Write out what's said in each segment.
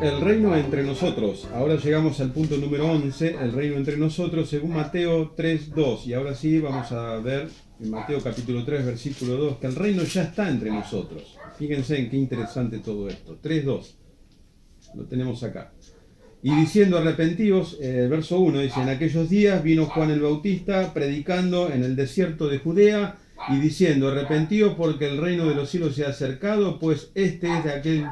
El reino entre nosotros. Ahora llegamos al punto número 11, el reino entre nosotros, según Mateo 3:2. Y ahora sí vamos a ver en Mateo capítulo 3, versículo 2, que el reino ya está entre nosotros. Fíjense en qué interesante todo esto. 3:2. Lo tenemos acá. Y diciendo arrepentíos, el verso 1 dice, en aquellos días vino Juan el Bautista predicando en el desierto de Judea y diciendo, arrepentíos porque el reino de los cielos se ha acercado, pues este es de aquel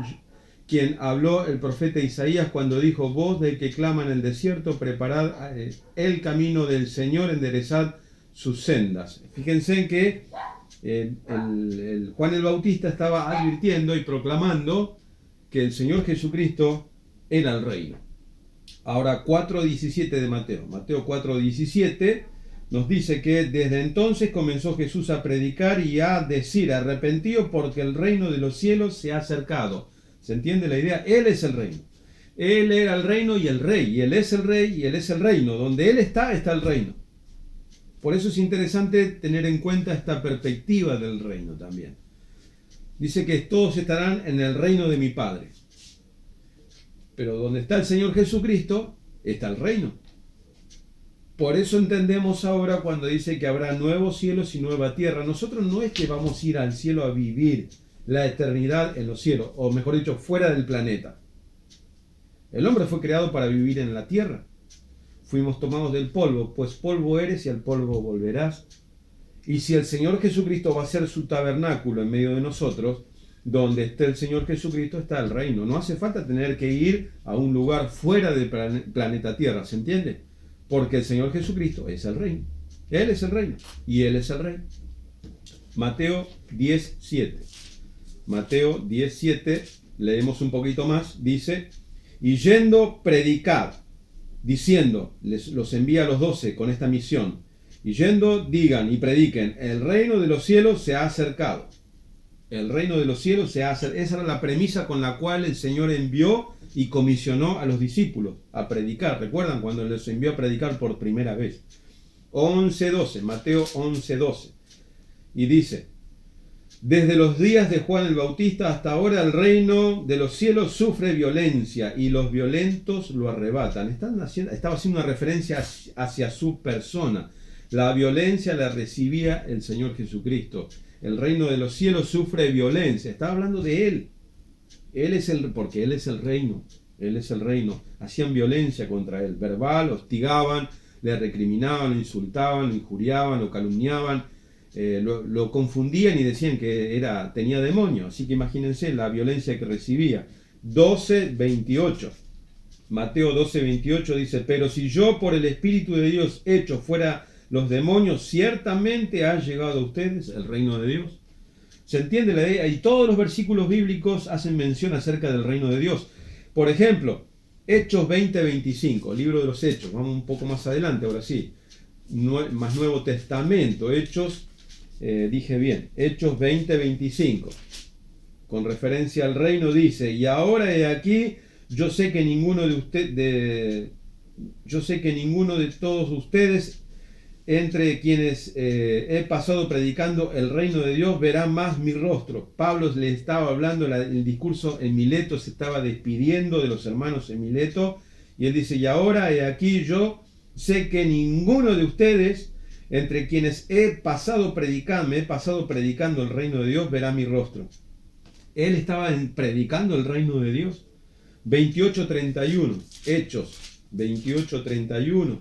quien habló el profeta Isaías cuando dijo, voz del que clama en el desierto, preparad el camino del Señor, enderezad sus sendas. Fíjense en que Juan el Bautista estaba advirtiendo y proclamando que el Señor Jesucristo era el reino. Ahora 4:17 de Mateo. Mateo 4:17 nos dice que desde entonces comenzó Jesús a predicar y a decir, arrepentíos porque el reino de los cielos se ha acercado. ¿Se entiende la idea? Él es el reino. Él era el reino y el rey. Y Él es el rey y Él es el reino. Donde Él está, está el reino. Por eso es interesante tener en cuenta esta perspectiva del reino también. Dice que todos estarán en el reino de mi Padre. Pero donde está el Señor Jesucristo, está el reino. Por eso entendemos ahora cuando dice que habrá nuevos cielos y nueva tierra. Nosotros no es que vamos a ir al cielo a vivir la eternidad en los cielos, o mejor dicho, fuera del planeta. El hombre fue creado para vivir en la tierra. Fuimos tomados del polvo, pues polvo eres y al polvo volverás. Y si el Señor Jesucristo va a ser su tabernáculo en medio de nosotros, donde esté el Señor Jesucristo está el reino. No hace falta tener que ir a un lugar fuera del planeta Tierra, ¿se entiende? Porque el Señor Jesucristo es el reino. Él es el reino y Él es el rey. Mateo 10:7. Mateo 10:7, leemos un poquito más, dice, y yendo predicad, diciendo, los envía a los 12 con esta misión, y yendo digan y prediquen, el reino de los cielos se ha acercado. El reino de los cielos se ha acercado. Esa era la premisa con la cual el Señor envió y comisionó a los discípulos a predicar. ¿Recuerdan cuando los envió a predicar por primera vez? 11:12, Mateo 11:12. Y dice, desde los días de Juan el Bautista hasta ahora el reino de los cielos sufre violencia y los violentos lo arrebatan. Estaba haciendo una referencia hacia su persona. La violencia la recibía el Señor Jesucristo. El reino de los cielos sufre violencia. Está hablando de Él. Porque Él es el reino. Él es el reino. Hacían violencia contra Él. Verbal, hostigaban, le recriminaban, lo insultaban, lo injuriaban, lo calumniaban. Lo confundían y decían que tenía demonio. Así que imagínense la violencia que recibía. 12:28. Mateo 12:28 dice, pero si yo por el Espíritu de Dios echo fuera los demonios, ciertamente ha llegado a ustedes el reino de Dios. ¿Se entiende la idea? Y todos los versículos bíblicos hacen mención acerca del reino de Dios. Por ejemplo, Hechos 20:25, libro de los Hechos. Vamos un poco más adelante, ahora sí. Más Nuevo Testamento, Hechos, dije bien, Hechos 20:25. Con referencia al reino dice, y ahora he aquí, yo sé que ninguno de todos ustedes entre quienes he pasado predicando el reino de Dios verá más mi rostro. Pablo le estaba hablando, el discurso en Mileto, se estaba despidiendo de los hermanos en Mileto, y él dice, y ahora he aquí yo sé que ninguno de ustedes entre quienes me he pasado predicando el reino de Dios verá mi rostro. Él estaba predicando el reino de Dios. 28:31, Hechos 28:31.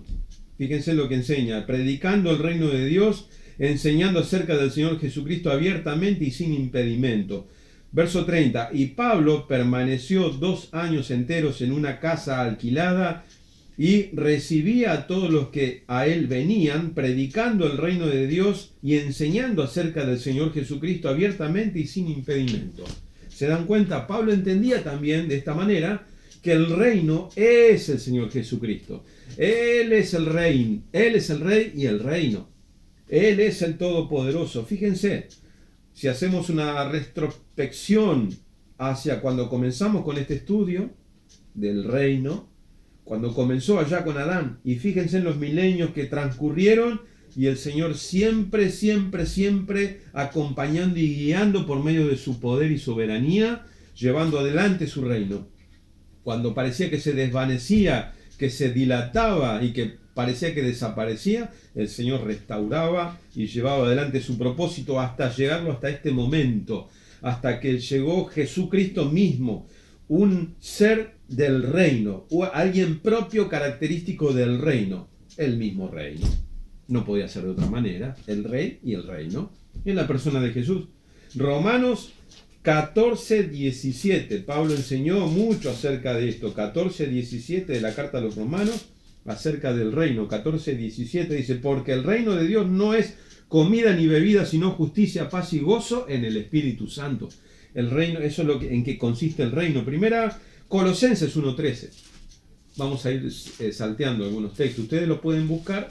Fíjense lo que enseña, predicando el reino de Dios, enseñando acerca del Señor Jesucristo abiertamente y sin impedimento. Verso 30, y Pablo permaneció 2 años enteros en una casa alquilada y recibía a todos los que a él venían, predicando el reino de Dios y enseñando acerca del Señor Jesucristo abiertamente y sin impedimento. ¿Se dan cuenta? Pablo entendía también de esta manera que el reino es el Señor Jesucristo. Él es el rey y el reino. Él es el Todopoderoso. Fíjense, si hacemos una retrospección hacia cuando comenzamos con este estudio del reino, cuando comenzó allá con Adán, y fíjense en los milenios que transcurrieron, y el Señor siempre, siempre, siempre acompañando y guiando por medio de su poder y soberanía, llevando adelante su reino. cuando parecía que se desvanecía, que se dilataba y que parecía que desaparecía, el Señor restauraba y llevaba adelante su propósito hasta llegarlo hasta este momento, hasta que llegó Jesucristo mismo, un ser del reino, o alguien propio característico del reino, el mismo reino. No podía ser de otra manera, el rey y el reino, en la persona de Jesús. Romanos 14:17, Pablo enseñó mucho acerca de esto, 14:17 de la carta a los romanos, acerca del reino. 14:17 dice, porque el reino de Dios no es comida ni bebida, sino justicia, paz y gozo en el Espíritu Santo. El reino, eso es en que consiste el reino. Primera, Colosenses 1:13. Vamos a ir salteando algunos textos. Ustedes lo pueden buscar,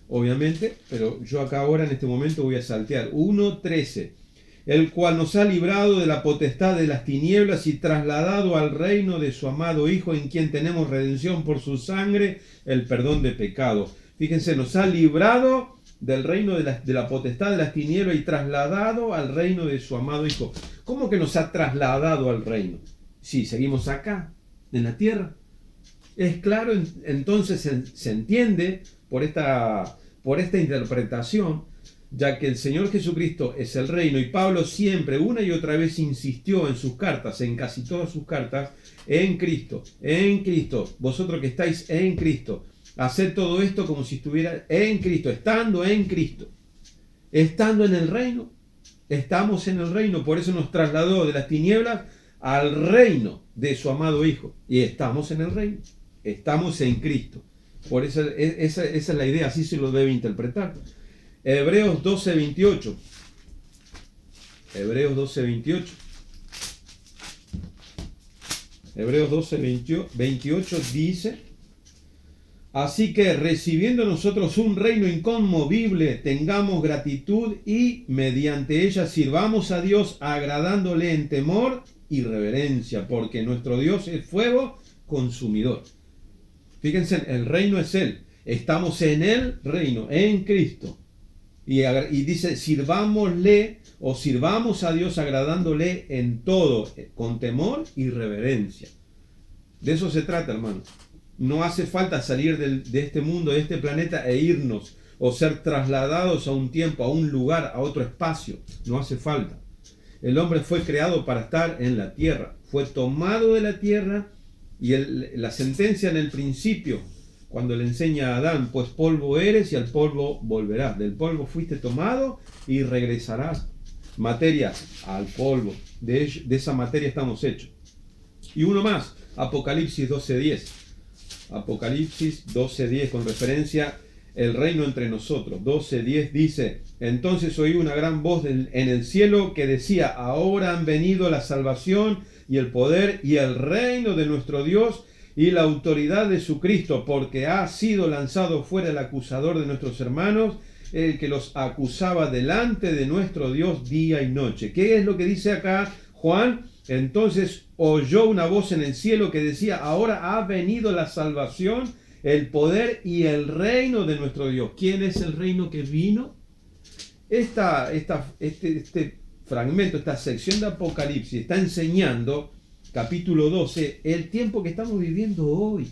obviamente, pero yo acá ahora en este momento voy a saltear. 1:13. El cual nos ha librado de la potestad de las tinieblas y trasladado al reino de su amado Hijo, en quien tenemos redención por su sangre, el perdón de pecados. Fíjense, nos ha librado del reino de la potestad de las tinieblas y trasladado al reino de su amado Hijo. ¿Cómo que nos ha trasladado al reino? Sí, seguimos acá, en la tierra. Es claro, entonces se entiende por esta interpretación, ya que el Señor Jesucristo es el reino, y Pablo siempre, una y otra vez, insistió en sus cartas, en casi todas sus cartas, en Cristo, vosotros que estáis en Cristo, haced todo esto como si estuviera en Cristo, estando en Cristo, estando en el reino, estamos en el reino, por eso nos trasladó de las tinieblas al reino de su amado Hijo, y estamos en el reino, estamos en Cristo. Por eso esa es la idea, así se lo debe interpretar. Hebreos 12:28. Hebreos 12:28. Hebreos 12:28 dice, así que recibiendo nosotros un reino inconmovible, tengamos gratitud y mediante ella sirvamos a Dios agradándole en temor y reverencia, porque nuestro Dios es fuego consumidor. Fíjense, el reino es Él. Estamos en el reino, en Cristo. Y dice, sirvámosle o sirvamos a Dios agradándole en todo, con temor y reverencia. De eso se trata, hermanos. No hace falta salir de este mundo, de este planeta e irnos o ser trasladados a un tiempo, a un lugar, a otro espacio. No hace falta. El hombre fue creado para estar en la tierra. Fue tomado de la tierra y la sentencia en el principio, cuando le enseña a Adán, pues polvo eres y al polvo volverás. Del polvo fuiste tomado y regresarás. Materia, al polvo. De esa materia estamos hechos. Y uno más, Apocalipsis 12:10. Apocalipsis 12:10, con referencia el reino entre nosotros. 12:10 dice, entonces oí una gran voz en el cielo que decía, ahora han venido la salvación y el poder y el reino de nuestro Dios y la autoridad de su Cristo, porque ha sido lanzado fuera el acusador de nuestros hermanos, el que los acusaba delante de nuestro Dios día y noche. ¿Qué es lo que dice acá Juan? Entonces oyó una voz en el cielo que decía, ahora ha venido la salvación, el poder y el reino de nuestro Dios. ¿Quién es el reino que vino? Este fragmento, esta sección de Apocalipsis está enseñando, capítulo 12, el tiempo que estamos viviendo hoy.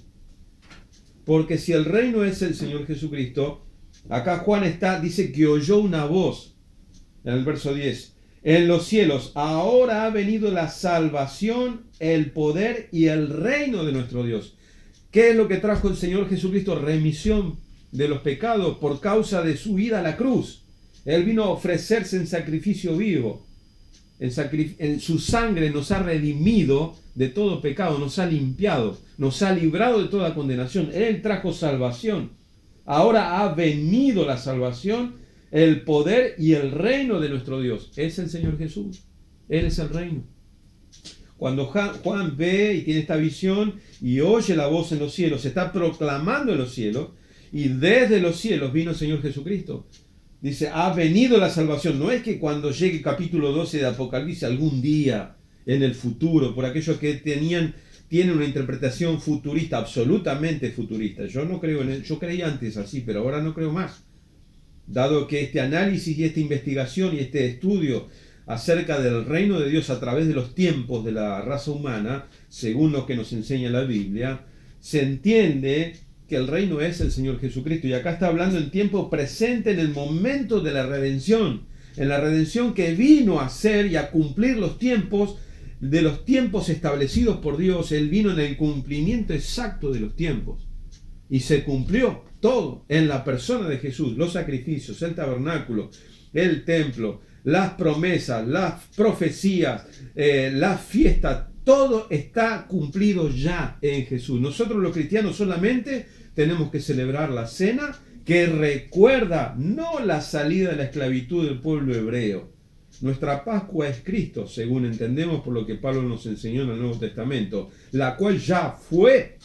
Porque si el reino es el Señor Jesucristo, acá Juan dice que oyó una voz, en el verso 10, en los cielos, ahora ha venido la salvación, el poder y el reino de nuestro Dios. ¿Qué es lo que trajo el Señor Jesucristo? Remisión de los pecados por causa de su ida a la cruz. Él vino a ofrecerse en sacrificio vivo. En su sangre nos ha redimido de todo pecado, nos ha limpiado, nos ha librado de toda condenación. Él trajo salvación. Ahora ha venido la salvación, el poder y el reino de nuestro Dios. Es el Señor Jesús. Él es el reino. Cuando Juan ve y tiene esta visión y oye la voz en los cielos, se está proclamando en los cielos, y desde los cielos vino el Señor Jesucristo. Dice, ha venido la salvación. No es que cuando llegue el capítulo 12 de Apocalipsis, algún día en el futuro, por aquellos que tienen una interpretación futurista, absolutamente futurista. Yo no creo en él. Yo creía antes así, pero ahora no creo más. Dado que este análisis y esta investigación y este estudio acerca del reino de Dios a través de los tiempos de la raza humana, según lo que nos enseña la Biblia, se entiende que el reino es el Señor Jesucristo. Y acá está hablando en tiempo presente, en el momento de la redención, en la redención que vino a hacer y a cumplir los tiempos, de los tiempos establecidos por Dios. Él vino en el cumplimiento exacto de los tiempos. Y se cumplió todo en la persona de Jesús, los sacrificios, el tabernáculo, el templo, las promesas, las profecías, la fiesta, todo está cumplido ya en Jesús. Nosotros los cristianos solamente tenemos que celebrar la cena que recuerda no la salida de la esclavitud del pueblo hebreo. Nuestra Pascua es Cristo, según entendemos por lo que Pablo nos enseñó en el Nuevo Testamento, la cual ya fue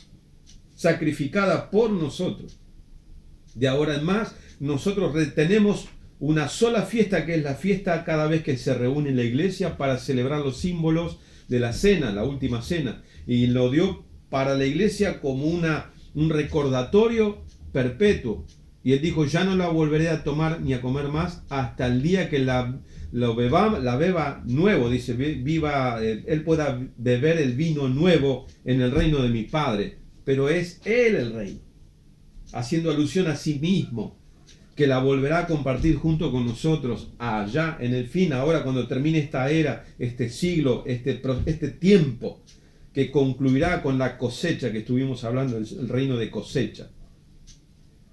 sacrificada por nosotros. De ahora en más, nosotros tenemos una sola fiesta, que es la fiesta cada vez que se reúne la iglesia para celebrar los símbolos de la cena, la última cena. Y lo dio para la iglesia como un recordatorio perpetuo. Y él dijo, ya no la volveré a tomar ni a comer más hasta el día que la beba nuevo, dice, él pueda beber el vino nuevo en el reino de mi Padre. Pero es él el rey, haciendo alusión a sí mismo, que la volverá a compartir junto con nosotros allá en el fin, ahora cuando termine esta era, este siglo, este tiempo, que concluirá con la cosecha que estuvimos hablando, el reino de cosecha.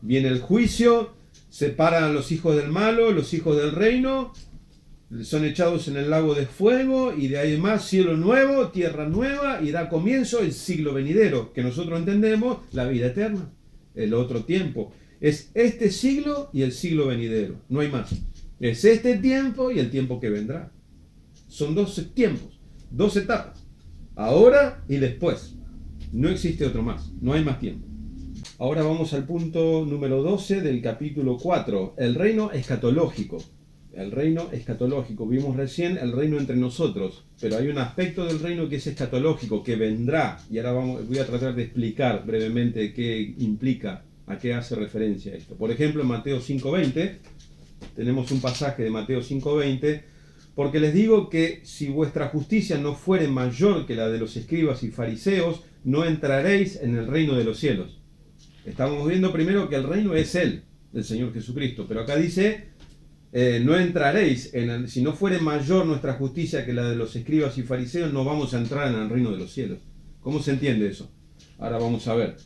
Viene el juicio, separan a los hijos del malo, los hijos del reino, son echados en el lago de fuego, y de ahí más cielo nuevo, tierra nueva, y da comienzo el siglo venidero, que nosotros entendemos la vida eterna, el otro tiempo. Es este siglo y el siglo venidero, no hay más. Es este tiempo y el tiempo que vendrá. Son 12 tiempos, 2 etapas, ahora y después. No existe otro más, no hay más tiempo. Ahora vamos al punto número 12 del capítulo 4, el reino escatológico. El reino escatológico. Vimos recién el reino entre nosotros, pero hay un aspecto del reino que es escatológico, que vendrá, y ahora voy a tratar de explicar brevemente qué implica, a qué hace referencia esto. Por ejemplo, en Mateo 5:20, tenemos un pasaje de Mateo 5:20, porque les digo que si vuestra justicia no fuere mayor que la de los escribas y fariseos, no entraréis en el reino de los cielos. Estamos viendo primero que el reino es Él, el Señor Jesucristo, pero acá dice, no entraréis, si no fuere mayor nuestra justicia que la de los escribas y fariseos, no vamos a entrar en el reino de los cielos. ¿Cómo se entiende eso? Ahora vamos a ver.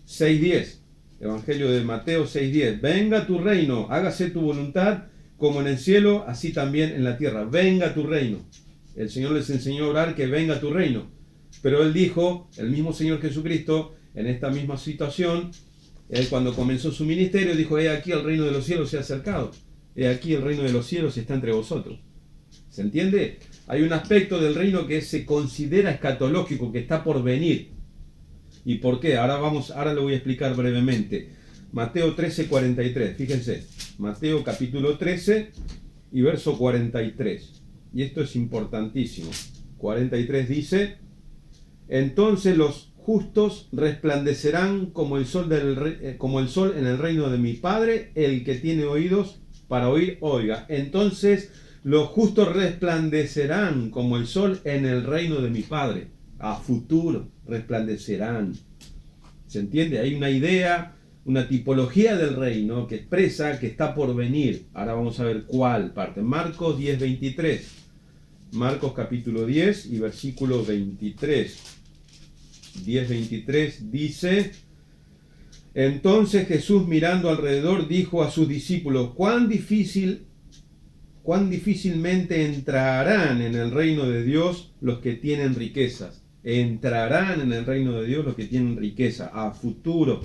6:10, Evangelio de Mateo 6:10. Venga tu reino, hágase tu voluntad, como en el cielo, así también en la tierra. Venga tu reino. El Señor les enseñó a orar que venga tu reino. Pero Él dijo, el mismo Señor Jesucristo, en esta misma situación, Él cuando comenzó su ministerio dijo, he aquí el reino de los cielos se ha acercado. He aquí el reino de los cielos está entre vosotros. ¿Se entiende? Hay un aspecto del reino que se considera escatológico, que está por venir. ¿Y por qué? Ahora lo voy a explicar brevemente. Mateo 13:43, fíjense. Mateo capítulo 13 y verso 43. Y esto es importantísimo. 43 dice, entonces los justos resplandecerán como el sol en el reino de mi Padre, el que tiene oídos para oír, oiga. Entonces los justos resplandecerán como el sol en el reino de mi Padre. A futuro resplandecerán. ¿Se entiende? Hay una idea, una tipología del reino que expresa que está por venir. Ahora vamos a ver cuál parte. Marcos 10:23. Marcos capítulo 10 y versículo 23. 10:23 dice, entonces Jesús mirando alrededor dijo a sus discípulos, cuán difícilmente entrarán en el reino de Dios los que tienen riquezas. Entrarán en el reino de Dios los que tienen riqueza. A futuro.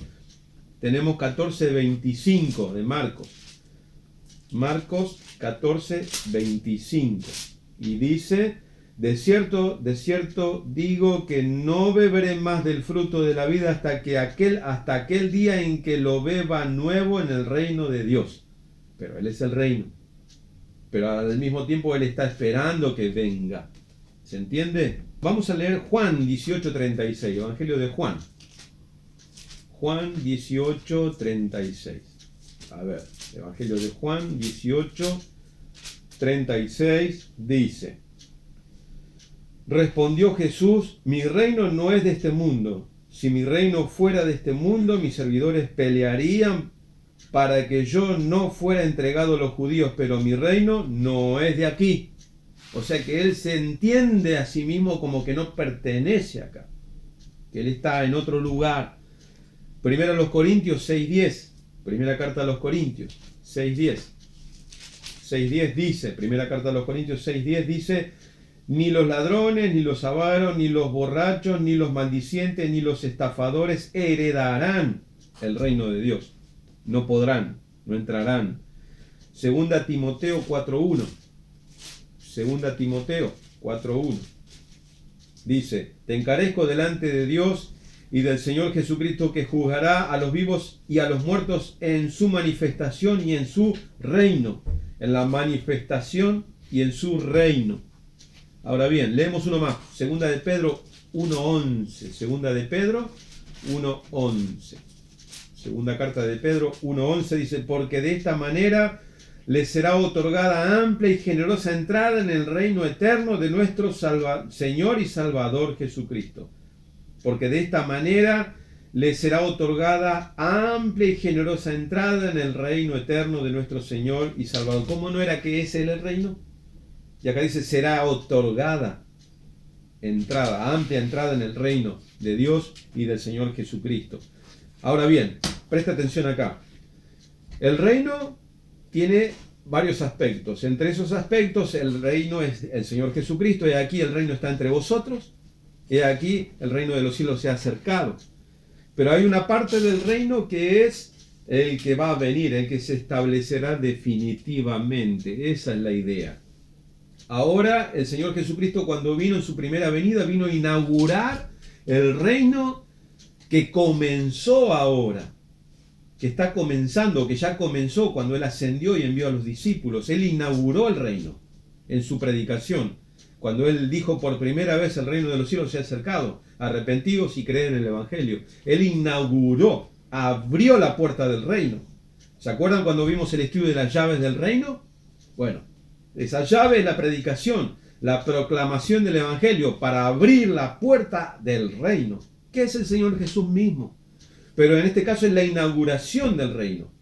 Tenemos 14:25 de Marcos. Marcos 14:25. Y dice, de cierto digo que no beberé más del fruto de la vida hasta aquel día en que lo beba nuevo en el reino de Dios. Pero Él es el reino. Pero al mismo tiempo Él está esperando que venga. ¿Se entiende? Vamos a leer Juan 18:36, Evangelio de Juan. Juan 18:36. A ver, Evangelio de Juan 18, 36 dice: respondió Jesús: mi reino no es de este mundo. Si mi reino fuera de este mundo, mis servidores pelearían para que yo no fuera entregado a los judíos, pero mi reino no es de aquí. O sea que él se entiende a sí mismo como que no pertenece acá, que él está en otro lugar. Primera a los Corintios 6:10, primera carta a los Corintios 6:10. 6:10 dice, primera carta a los Corintios 6:10 dice: ni los ladrones, ni los avaros, ni los borrachos, ni los maldicientes, ni los estafadores heredarán el reino de Dios. No podrán, no entrarán. Segunda Timoteo 4:1. Segunda Timoteo 4:1. Dice: te encarezco delante de Dios y del Señor Jesucristo, que juzgará a los vivos y a los muertos en su manifestación y en su reino. En la manifestación y en su reino. Ahora bien, leemos uno más. Segunda de Pedro 1:11. Segunda de Pedro 1:11. Segunda carta de Pedro 1:11 dice: porque de esta manera les será otorgada amplia y generosa entrada en el reino eterno de nuestro Señor y Salvador Jesucristo. Porque de esta manera les será otorgada amplia y generosa entrada en el reino eterno de nuestro Señor y Salvador. ¿Cómo no era que ese era el reino? Y acá dice: será otorgada entrada, amplia entrada en el reino de Dios y del Señor Jesucristo. Ahora bien, presta atención acá. El reino tiene varios aspectos. Entre esos aspectos, el reino es el Señor Jesucristo. Y aquí el reino está entre vosotros. Y aquí el reino de los cielos se ha acercado. Pero hay una parte del reino que es el que va a venir, el que se establecerá definitivamente. Esa es la idea. Ahora el Señor Jesucristo, cuando vino en su primera venida, vino a inaugurar el reino que comenzó ahora, que está comenzando, que ya comenzó cuando Él ascendió y envió a los discípulos. Él inauguró el reino en su predicación, cuando Él dijo por primera vez: el reino de los cielos se ha acercado, arrepentidos y creen en el Evangelio. Él inauguró, abrió la puerta del reino. ¿Se acuerdan cuando vimos el estudio de las llaves del reino? Bueno, esa llave es la predicación, la proclamación del Evangelio para abrir la puerta del reino, que es el Señor Jesús mismo. Pero en este caso es la inauguración del reino.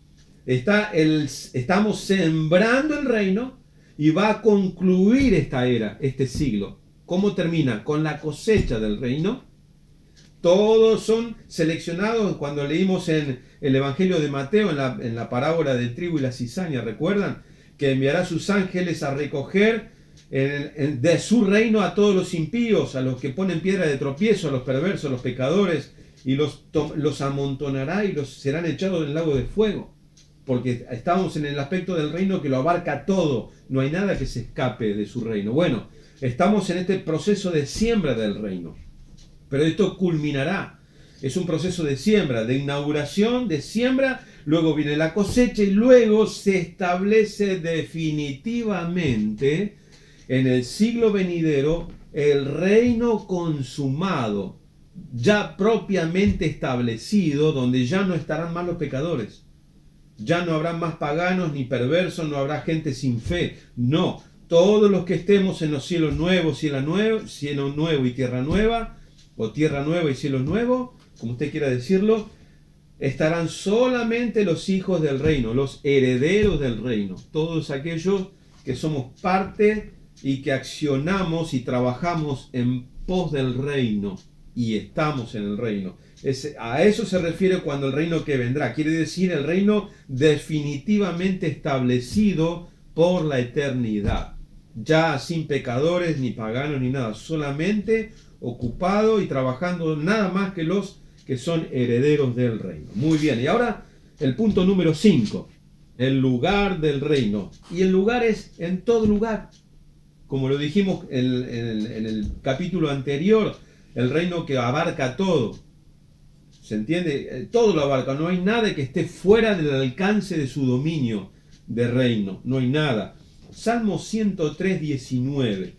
Estamos sembrando el reino y va a concluir esta era, este siglo. ¿Cómo termina? Con la cosecha del reino. Todos son seleccionados. Cuando leímos en el Evangelio de Mateo, en la parábola del trigo y la cizaña, ¿recuerdan? Que enviará sus ángeles a recoger de su reino a todos los impíos, a los que ponen piedra de tropiezo, a los perversos, a los pecadores, y los amontonará y los serán echados en el lago de fuego. Porque estamos en el aspecto del reino que lo abarca todo. No hay nada que se escape de su reino. Bueno, estamos en este proceso de siembra del reino. Pero esto culminará. Es un proceso de siembra, de inauguración, de siembra. Luego viene la cosecha y luego se establece definitivamente en el siglo venidero el reino consumado, ya propiamente establecido, donde ya no estarán más los pecadores. Ya no habrá más paganos ni perversos, no habrá gente sin fe. No, todos los que estemos en los cielos nuevos, cielo nuevo y tierra nueva, o tierra nueva y cielo nuevo, como usted quiera decirlo, estarán solamente los hijos del reino, los herederos del reino, todos aquellos que somos parte y que accionamos y trabajamos en pos del reino y estamos en el reino. A eso se refiere cuando el reino que vendrá, quiere decir el reino definitivamente establecido por la eternidad, ya sin pecadores ni paganos ni nada, solamente ocupado y trabajando nada más que los que son herederos del reino. Muy bien, y ahora el punto número 5, el lugar del reino. Y el lugar es en todo lugar, como lo dijimos en el capítulo anterior, el reino que abarca todo. ¿Se entiende? Todo lo abarca, no hay nada que esté fuera del alcance de su dominio de reino, no hay nada. Salmo 103:19.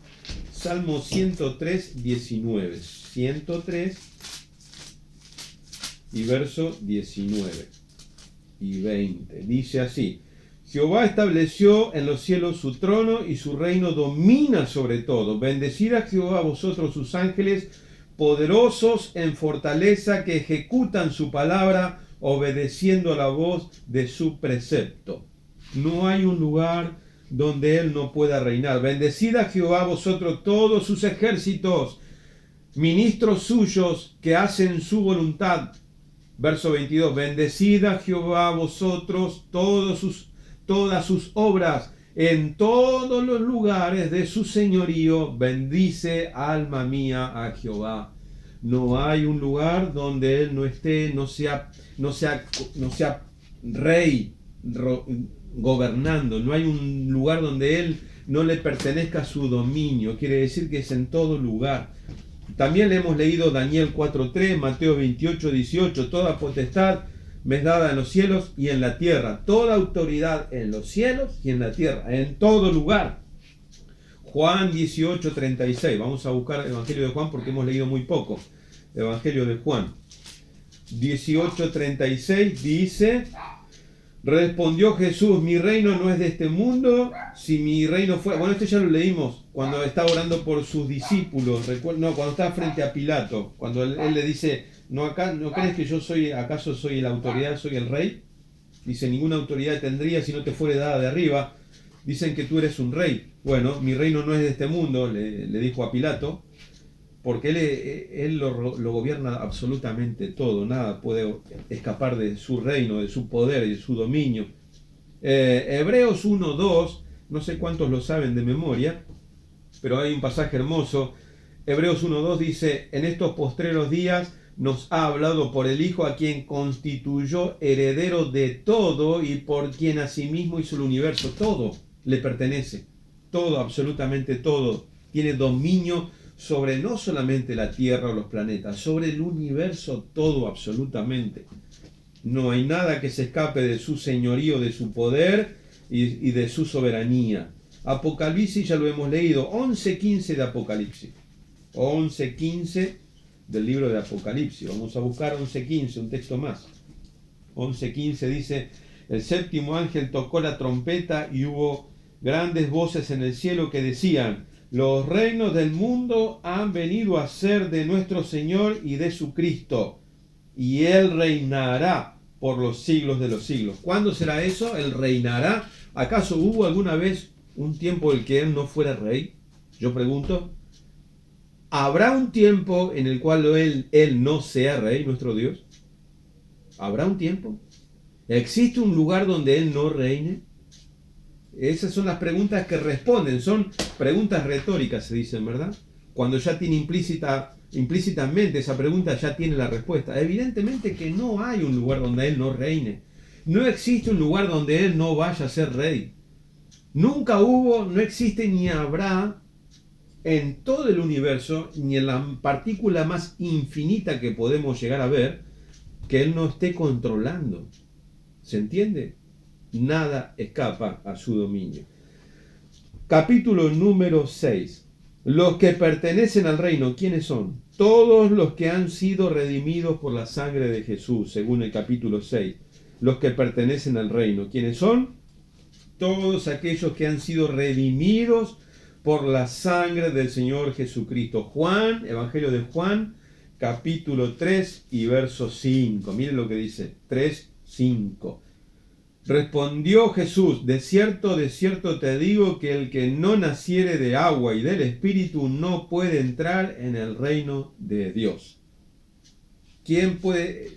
Salmo 103:19. 103 y verso 19 y 20. Dice así: Jehová estableció en los cielos su trono y su reino domina sobre todo. Bendecid a Jehová vosotros sus ángeles, poderosos en fortaleza, que ejecutan su palabra, obedeciendo a la voz de su precepto. No hay un lugar donde él no pueda reinar. Bendecid a Jehová vosotros todos sus ejércitos, ministros suyos que hacen su voluntad. Verso 22. Bendecid a Jehová vosotros todas sus obras en todos los lugares de su señorío. Bendice, alma mía, a Jehová. No hay un lugar donde él no esté, no sea rey gobernando. No hay un lugar donde él no le pertenezca su dominio. Quiere decir que es en todo lugar. También le hemos leído Daniel 4:3, Mateo 28:18. Toda potestad me es dada en los cielos y en la tierra. Toda autoridad en los cielos y en la tierra. En todo lugar. Juan 18:36. Vamos a buscar el Evangelio de Juan porque hemos leído muy poco. Evangelio de Juan 18:36 dice: respondió Jesús, mi reino no es de este mundo. Si mi reino fuera... Bueno, esto ya lo leímos cuando está orando por sus discípulos. No, cuando está frente a Pilato. Cuando él le dice, ¿no crees que yo acaso soy la autoridad, soy el rey? Dice, ninguna autoridad tendría si no te fuere dada de arriba. Dicen que tú eres un rey. Bueno, mi reino no es de este mundo, le dijo a Pilato. Porque él lo gobierna absolutamente todo, nada puede escapar de su reino, de su poder y de su dominio. Hebreos 1:2, no sé cuántos lo saben de memoria, pero hay un pasaje hermoso. Hebreos 1:2 dice, en estos postreros días nos ha hablado por el Hijo, a quien constituyó heredero de todo y por quien asimismo hizo el universo. Todo le pertenece, todo, absolutamente todo, tiene dominio sobre no solamente la Tierra o los planetas, sobre el universo todo absolutamente. No hay nada que se escape de su señorío, de su poder y de su soberanía. Apocalipsis ya lo hemos leído, 11:15 de Apocalipsis. 11:15 del libro de Apocalipsis. Vamos a buscar 11:15, un texto más. 11:15 dice, el séptimo ángel tocó la trompeta y hubo grandes voces en el cielo que decían, los reinos del mundo han venido a ser de nuestro Señor y de su Cristo, y Él reinará por los siglos de los siglos. ¿Cuándo será eso? Él reinará. ¿Acaso hubo alguna vez un tiempo en el que Él no fuera rey? Yo pregunto. ¿Habrá un tiempo en el cual Él no sea rey, nuestro Dios? ¿Habrá un tiempo? ¿Existe un lugar donde Él no reine? Esas son las preguntas que responden, son preguntas retóricas, se dicen, ¿verdad? Cuando ya tiene implícitamente esa pregunta ya tiene la respuesta. Evidentemente que no hay un lugar donde Él no reine. No existe un lugar donde Él no vaya a ser rey. Nunca hubo, no existe ni habrá en todo el universo, ni en la partícula más infinita que podemos llegar a ver, que Él no esté controlando. ¿Se entiende? Nada escapa a su dominio. Capítulo número 6. Los que pertenecen al reino, ¿quiénes son? Todos los que han sido redimidos por la sangre de Jesús, según el capítulo 6. Los que pertenecen al reino, ¿quiénes son? Todos aquellos que han sido redimidos por la sangre del Señor Jesucristo. Juan, Evangelio de Juan, capítulo 3 y verso 5. Miren lo que dice, 3:5. Respondió Jesús, de cierto te digo que el que no naciere de agua y del Espíritu no puede entrar en el reino de Dios. ¿Quién puede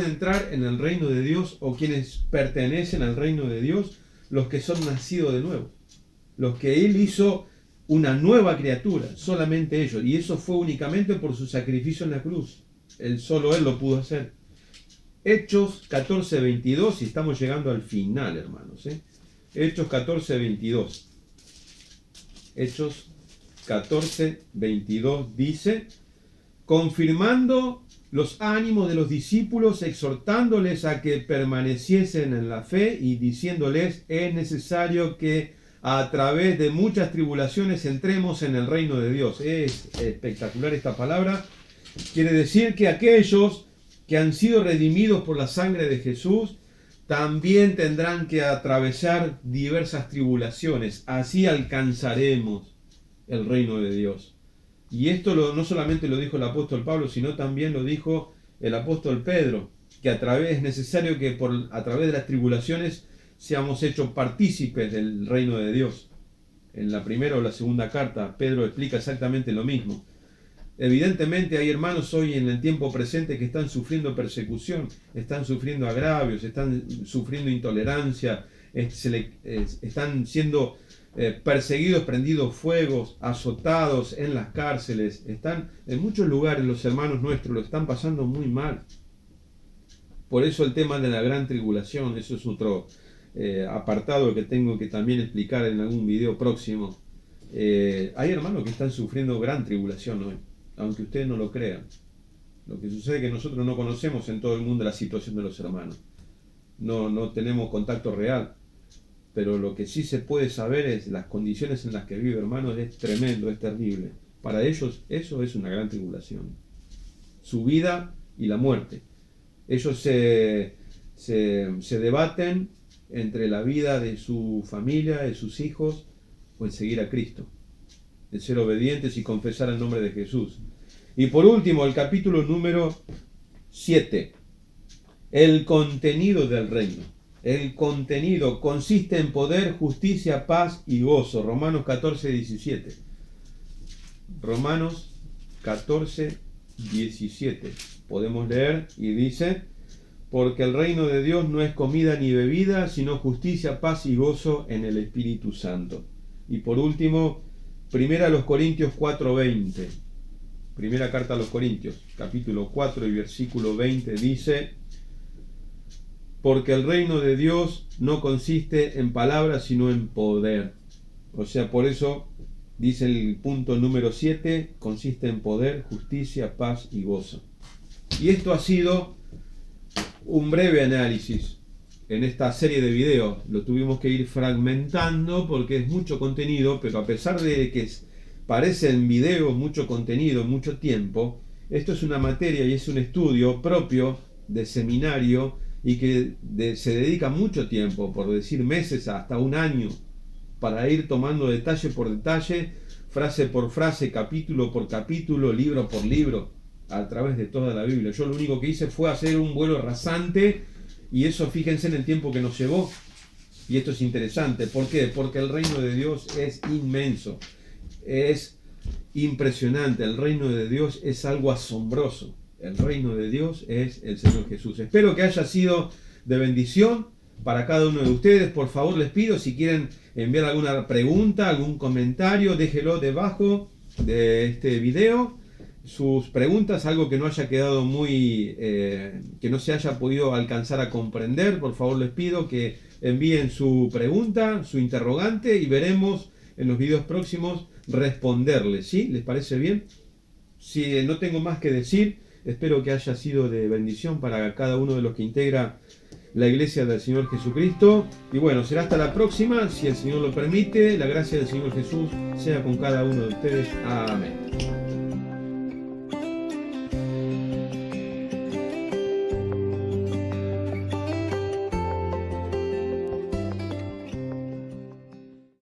entrar en el reino de Dios o quienes pertenecen al reino de Dios? Los que son nacidos de nuevo. Los que Él hizo una nueva criatura, solamente ellos. Y eso fue únicamente por su sacrificio en la cruz. Solo Él lo pudo hacer. Hechos 14:22, y estamos llegando al final, hermanos. Hechos 14:22. Hechos 14:22 dice, confirmando los ánimos de los discípulos, exhortándoles a que permaneciesen en la fe y diciéndoles, es necesario que a través de muchas tribulaciones entremos en el reino de Dios. Es espectacular esta palabra. Quiere decir que aquellos que han sido redimidos por la sangre de Jesús también tendrán que atravesar diversas tribulaciones. Así alcanzaremos el reino de Dios. Y esto no solamente lo dijo el apóstol Pablo, sino también lo dijo el apóstol Pedro, que es necesario que a través de las tribulaciones seamos hechos partícipes del reino de Dios. En la primera o la segunda carta, Pedro explica exactamente lo mismo. Evidentemente hay hermanos hoy en el tiempo presente que están sufriendo persecución, están sufriendo agravios, están sufriendo intolerancia, están siendo perseguidos, prendidos fuegos, azotados en las cárceles. Están en muchos lugares, los hermanos nuestros lo están pasando muy mal. Por eso el tema de la gran tribulación, eso es otro apartado que tengo que también explicar en algún video próximo. Hay hermanos que están sufriendo gran tribulación hoy, aunque ustedes no lo crean. Lo que sucede es que nosotros no conocemos en todo el mundo la situación de los hermanos. No tenemos contacto real. Pero lo que sí se puede saber es las condiciones en las que vive, hermanos, es tremendo, es terrible. Para ellos eso es una gran tribulación. Su vida y la muerte. Ellos se debaten entre la vida de su familia, de sus hijos, o en seguir a Cristo, en ser obedientes y confesar el nombre de Jesús. Y por último, el capítulo número 7, el contenido del reino. El contenido consiste en poder, justicia, paz y gozo. Romanos 14, 17. Romanos 14, 17. Podemos leer y dice: porque el reino de Dios no es comida ni bebida, sino justicia, paz y gozo en el Espíritu Santo. Y por último, primera a los Corintios 4:20. Primera carta a los Corintios, capítulo 4 y versículo 20 dice: porque el reino de Dios no consiste en palabras, sino en poder. O sea, por eso dice el punto número 7, consiste en poder, justicia, paz y gozo. Y esto ha sido un breve análisis en esta serie de videos. Lo tuvimos que ir fragmentando porque es mucho contenido, pero a pesar de que parecen videos, mucho contenido, mucho tiempo, esto es una materia y es un estudio propio de seminario y que se dedica mucho tiempo, por decir meses hasta un año, para ir tomando detalle por detalle, frase por frase, capítulo por capítulo, libro por libro, a través de toda la Biblia. Yo lo único que hice fue hacer un vuelo rasante, y eso fíjense en el tiempo que nos llevó. Y esto es interesante. ¿Por qué? Porque el reino de Dios es inmenso, es impresionante. El reino de Dios es algo asombroso. El reino de Dios es el Señor Jesús. Espero que haya sido de bendición para cada uno de ustedes. Por favor, les pido, si quieren enviar alguna pregunta, algún comentario, déjelo debajo de este video. Sus preguntas, algo que no haya quedado que no se haya podido alcanzar a comprender, por favor les pido que envíen su pregunta, su interrogante, y veremos en los videos próximos responderles. ¿Sí? ¿Les parece bien? Si no tengo más que decir, espero que haya sido de bendición para cada uno de los que integra la Iglesia del Señor Jesucristo. Y bueno, será hasta la próxima, si el Señor lo permite. La gracia del Señor Jesús sea con cada uno de ustedes. Amén.